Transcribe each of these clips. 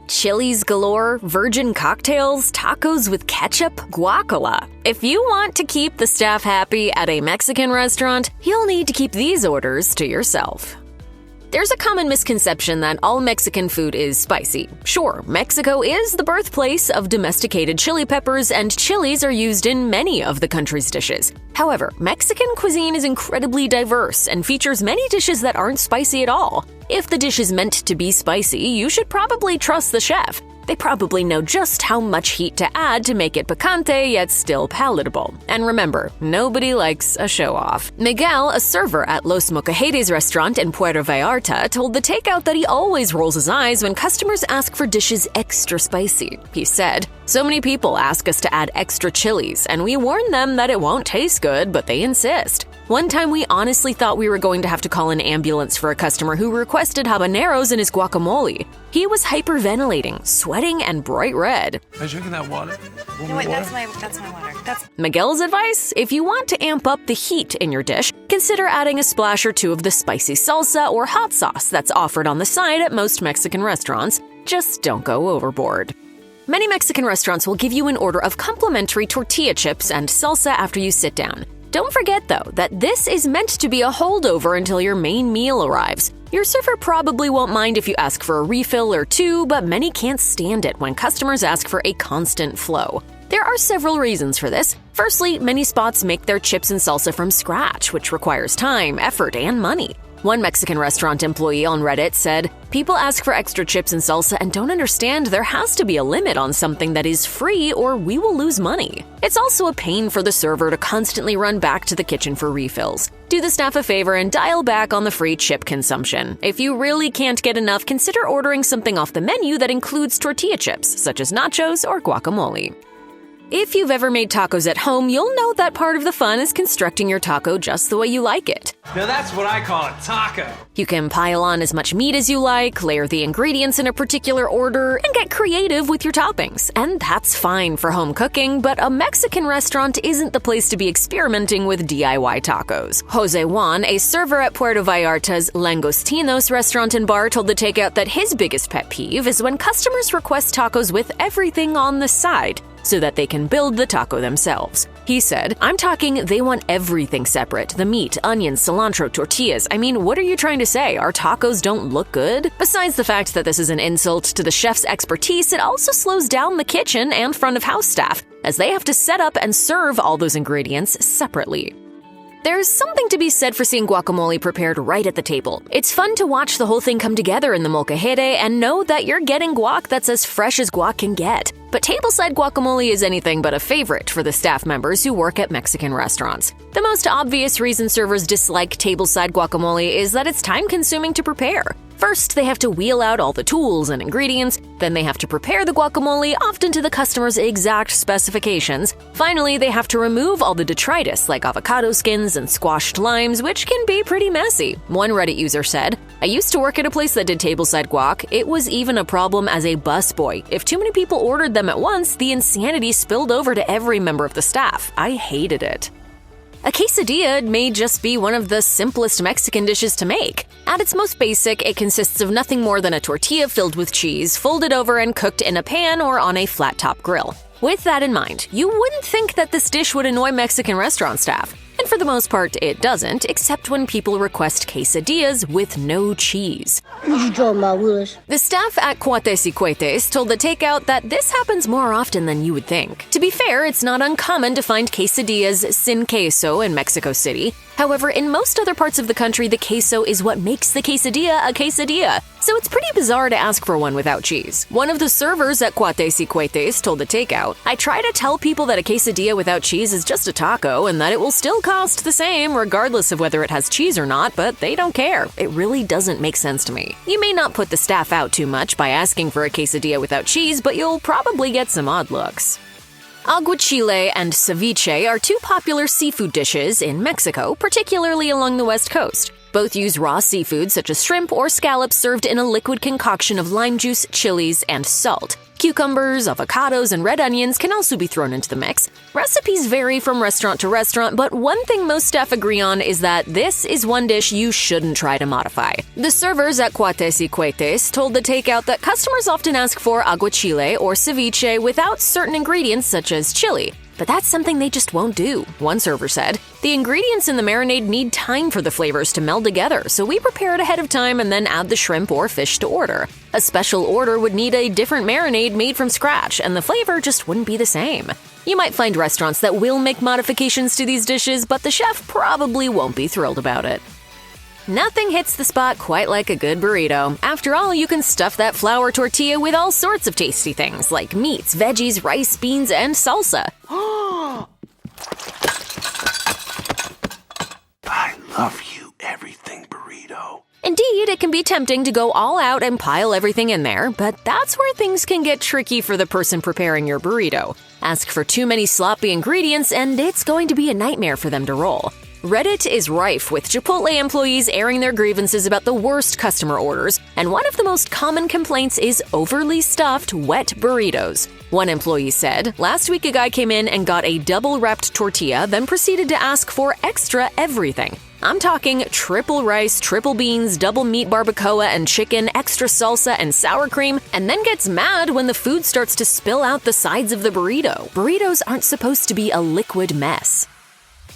Chilies galore, virgin cocktails, tacos with ketchup, guacala. If you want to keep the staff happy at a Mexican restaurant, you'll need to keep these orders to yourself. There's a common misconception that all Mexican food is spicy. Sure, Mexico is the birthplace of domesticated chili peppers, and chilies are used in many of the country's dishes. However, Mexican cuisine is incredibly diverse and features many dishes that aren't spicy at all. If the dish is meant to be spicy, you should probably trust the chef. They probably know just how much heat to add to make it picante yet still palatable. And remember, nobody likes a show-off. Miguel, a server at Los Mocajetes restaurant in Puerto Vallarta, told the takeout that he always rolls his eyes when customers ask for dishes extra spicy. He said, "So many people ask us to add extra chilies, and we warn them that it won't taste good, but they insist. One time we honestly thought we were going to have to call an ambulance for a customer who requested habaneros in his guacamole. He was hyperventilating, sweating, and bright red." Are you drinking that water? No, wait, that's my water. Miguel's advice? If you want to amp up the heat in your dish, consider adding a splash or two of the spicy salsa or hot sauce that's offered on the side at most Mexican restaurants. Just don't go overboard. Many Mexican restaurants will give you an order of complimentary tortilla chips and salsa after you sit down. Don't forget, though, that this is meant to be a holdover until your main meal arrives. Your server probably won't mind if you ask for a refill or two, but many can't stand it when customers ask for a constant flow. There are several reasons for this. Firstly, many spots make their chips and salsa from scratch, which requires time, effort, and money. One Mexican restaurant employee on Reddit said, "People ask for extra chips and salsa and don't understand there has to be a limit on something that is free or we will lose money." It's also a pain for the server to constantly run back to the kitchen for refills. Do the staff a favor and dial back on the free chip consumption. If you really can't get enough, consider ordering something off the menu that includes tortilla chips, such as nachos or guacamole. If you've ever made tacos at home, you'll know that part of the fun is constructing your taco just the way you like it. Now that's what I call a taco. You can pile on as much meat as you like, layer the ingredients in a particular order, and get creative with your toppings. And that's fine for home cooking, but a Mexican restaurant isn't the place to be experimenting with DIY tacos. Jose Juan, a server at Puerto Vallarta's Langostinos restaurant and bar, told the takeout that his biggest pet peeve is when customers request tacos with everything on the side, so that they can build the taco themselves. He said, "I'm talking they want everything separate. The meat, onions, cilantro, tortillas. I mean, what are you trying to say? Our tacos don't look good?" Besides the fact that this is an insult to the chef's expertise, it also slows down the kitchen and front of house staff, as they have to set up and serve all those ingredients separately. There's something to be said for seeing guacamole prepared right at the table. It's fun to watch the whole thing come together in the molcajete and know that you're getting guac that's as fresh as guac can get. But tableside guacamole is anything but a favorite for the staff members who work at Mexican restaurants. The most obvious reason servers dislike tableside guacamole is that it's time-consuming to prepare. First, they have to wheel out all the tools and ingredients, then they have to prepare the guacamole, often to the customer's exact specifications. Finally, they have to remove all the detritus like avocado skins and squashed limes, which can be pretty messy. One Reddit user said, "I used to work at a place that did tableside guac. It was even a problem as a busboy. If too many people ordered them at once, the insanity spilled over to every member of the staff. I hated it." A quesadilla may just be one of the simplest Mexican dishes to make. At its most basic, it consists of nothing more than a tortilla filled with cheese, folded over and cooked in a pan or on a flat-top grill. With that in mind, you wouldn't think that this dish would annoy Mexican restaurant staff. And for the most part, it doesn't, except when people request quesadillas with no cheese. The staff at Cuates y Cuetes told the takeout that this happens more often than you would think. To be fair, it's not uncommon to find quesadillas sin queso in Mexico City. However, in most other parts of the country, the queso is what makes the quesadilla a quesadilla, so it's pretty bizarre to ask for one without cheese. One of the servers at Cuates y Cuetes told the takeout, "I try to tell people that a quesadilla without cheese is just a taco and that it will still cost the same regardless of whether it has cheese or not, but they don't care. It really doesn't make sense to me." You may not put the staff out too much by asking for a quesadilla without cheese, but you'll probably get some odd looks. Aguachile and ceviche are two popular seafood dishes in Mexico, particularly along the West Coast. Both use raw seafood such as shrimp or scallops served in a liquid concoction of lime juice, chilies, and salt. Cucumbers, avocados, and red onions can also be thrown into the mix. Recipes vary from restaurant to restaurant, but one thing most staff agree on is that this is one dish you shouldn't try to modify. The servers at Quesadillas told the takeout that customers often ask for aguachile or ceviche without certain ingredients such as chili. But that's something they just won't do, one server said. The ingredients in the marinade need time for the flavors to meld together, so we prepare it ahead of time and then add the shrimp or fish to order. A special order would need a different marinade made from scratch, and the flavor just wouldn't be the same. You might find restaurants that will make modifications to these dishes, but the chef probably won't be thrilled about it. Nothing hits the spot quite like a good burrito. After all, you can stuff that flour tortilla with all sorts of tasty things like meats, veggies, rice, beans, and salsa. I love you, everything burrito. Indeed, it can be tempting to go all out and pile everything in there, but that's where things can get tricky for the person preparing your burrito. Ask for too many sloppy ingredients, and it's going to be a nightmare for them to roll. Reddit is rife with Chipotle employees airing their grievances about the worst customer orders, and one of the most common complaints is overly stuffed wet burritos. One employee said, "Last week a guy came in and got a double-wrapped tortilla, then proceeded to ask for extra everything. I'm talking triple rice, triple beans, double meat barbacoa and chicken, extra salsa and sour cream, and then gets mad when the food starts to spill out the sides of the burrito. Burritos aren't supposed to be a liquid mess."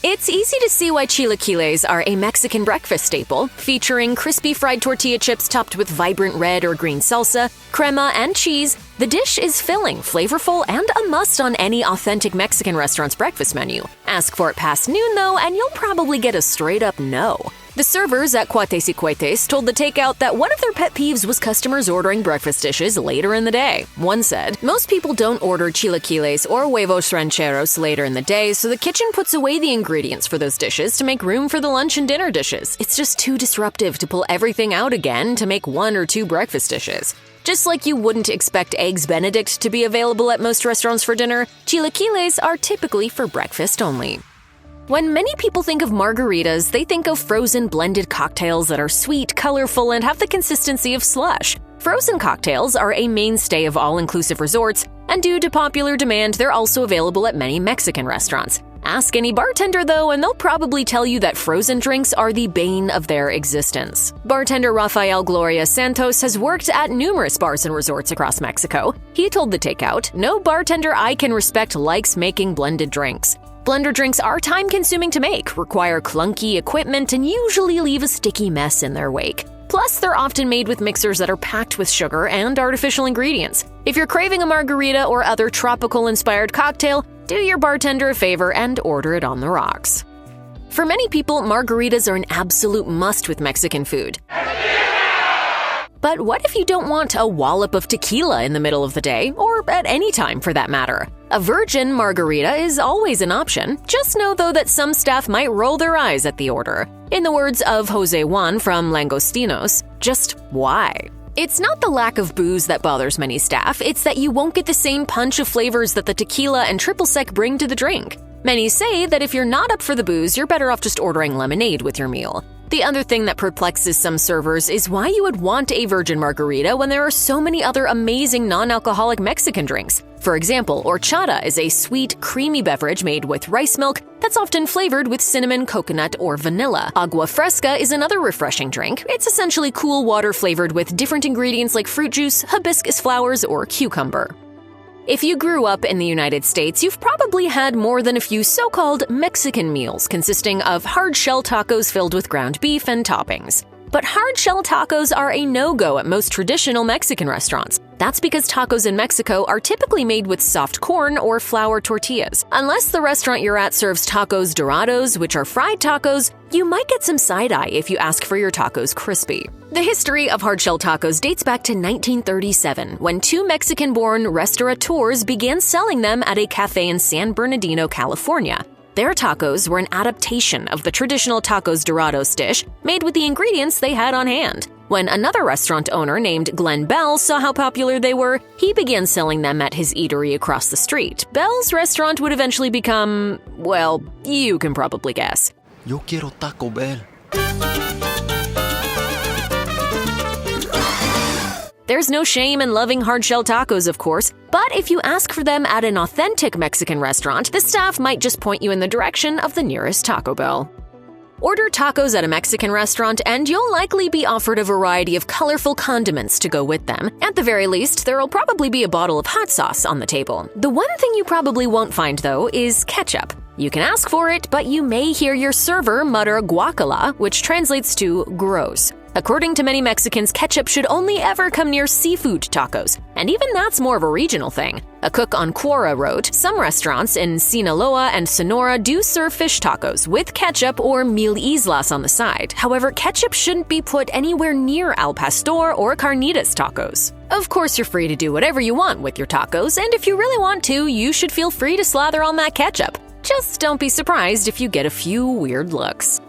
It's easy to see why chilaquiles are a Mexican breakfast staple, featuring crispy fried tortilla chips topped with vibrant red or green salsa, crema, and cheese. The dish is filling, flavorful, and a must on any authentic Mexican restaurant's breakfast menu. Ask for it past noon, though, and you'll probably get a straight-up no. The servers at Quesadillas told the takeout that one of their pet peeves was customers ordering breakfast dishes later in the day. One said, "Most people don't order chilaquiles or huevos rancheros later in the day, so the kitchen puts away the ingredients for those dishes to make room for the lunch and dinner dishes. It's just too disruptive to pull everything out again to make one or two breakfast dishes." Just like you wouldn't expect Eggs Benedict to be available at most restaurants for dinner, chilaquiles are typically for breakfast only. When many people think of margaritas, they think of frozen blended cocktails that are sweet, colorful, and have the consistency of slush. Frozen cocktails are a mainstay of all-inclusive resorts, and due to popular demand, they're also available at many Mexican restaurants. Ask any bartender, though, and they'll probably tell you that frozen drinks are the bane of their existence. Bartender Rafael Gloria Santos has worked at numerous bars and resorts across Mexico. He told the takeout, "No bartender I can respect likes making blended drinks. Blender drinks are time-consuming to make, require clunky equipment, and usually leave a sticky mess in their wake. Plus, they're often made with mixers that are packed with sugar and artificial ingredients. If you're craving a margarita or other tropical-inspired cocktail, do your bartender a favor and order it on the rocks." For many people, margaritas are an absolute must with Mexican food. But what if you don't want a wallop of tequila in the middle of the day, or at any time for that matter? A virgin margarita is always an option. Just know, though, that some staff might roll their eyes at the order. In the words of Jose Juan from Langostinos, just why? It's not the lack of booze that bothers many staff, it's that you won't get the same punch of flavors that the tequila and triple sec bring to the drink. Many say that if you're not up for the booze, you're better off just ordering lemonade with your meal. The other thing that perplexes some servers is why you would want a virgin margarita when there are so many other amazing non-alcoholic Mexican drinks. For example, horchata is a sweet, creamy beverage made with rice milk that's often flavored with cinnamon, coconut, or vanilla. Agua fresca is another refreshing drink. It's essentially cool water flavored with different ingredients like fruit juice, hibiscus flowers, or cucumber. If you grew up in the United States, you've probably had more than a few so-called Mexican meals consisting of hard-shell tacos filled with ground beef and toppings. But hard-shell tacos are a no-go at most traditional Mexican restaurants. That's because tacos in Mexico are typically made with soft corn or flour tortillas. Unless the restaurant you're at serves tacos dorados, which are fried tacos, you might get some side-eye if you ask for your tacos crispy. The history of hard-shell tacos dates back to 1937, when two Mexican-born restaurateurs began selling them at a cafe in San Bernardino, California. Their tacos were an adaptation of the traditional tacos dorados dish, made with the ingredients they had on hand. When another restaurant owner named Glenn Bell saw how popular they were, he began selling them at his eatery across the street. Bell's restaurant would eventually become, well, you can probably guess. Yo quiero Taco Bell. There's no shame in loving hard-shell tacos, of course, but if you ask for them at an authentic Mexican restaurant, the staff might just point you in the direction of the nearest Taco Bell. Order tacos at a Mexican restaurant and you'll likely be offered a variety of colorful condiments to go with them. At the very least, there'll probably be a bottle of hot sauce on the table. The one thing you probably won't find, though, is ketchup. You can ask for it, but you may hear your server mutter guácala, which translates to gross. According to many Mexicans, ketchup should only ever come near seafood tacos, and even that's more of a regional thing. A cook on Quora wrote, "Some restaurants in Sinaloa and Sonora do serve fish tacos with ketchup or mil islas on the side. However, ketchup shouldn't be put anywhere near al pastor or carnitas tacos." Of course, you're free to do whatever you want with your tacos, and if you really want to, you should feel free to slather on that ketchup. Just don't be surprised if you get a few weird looks.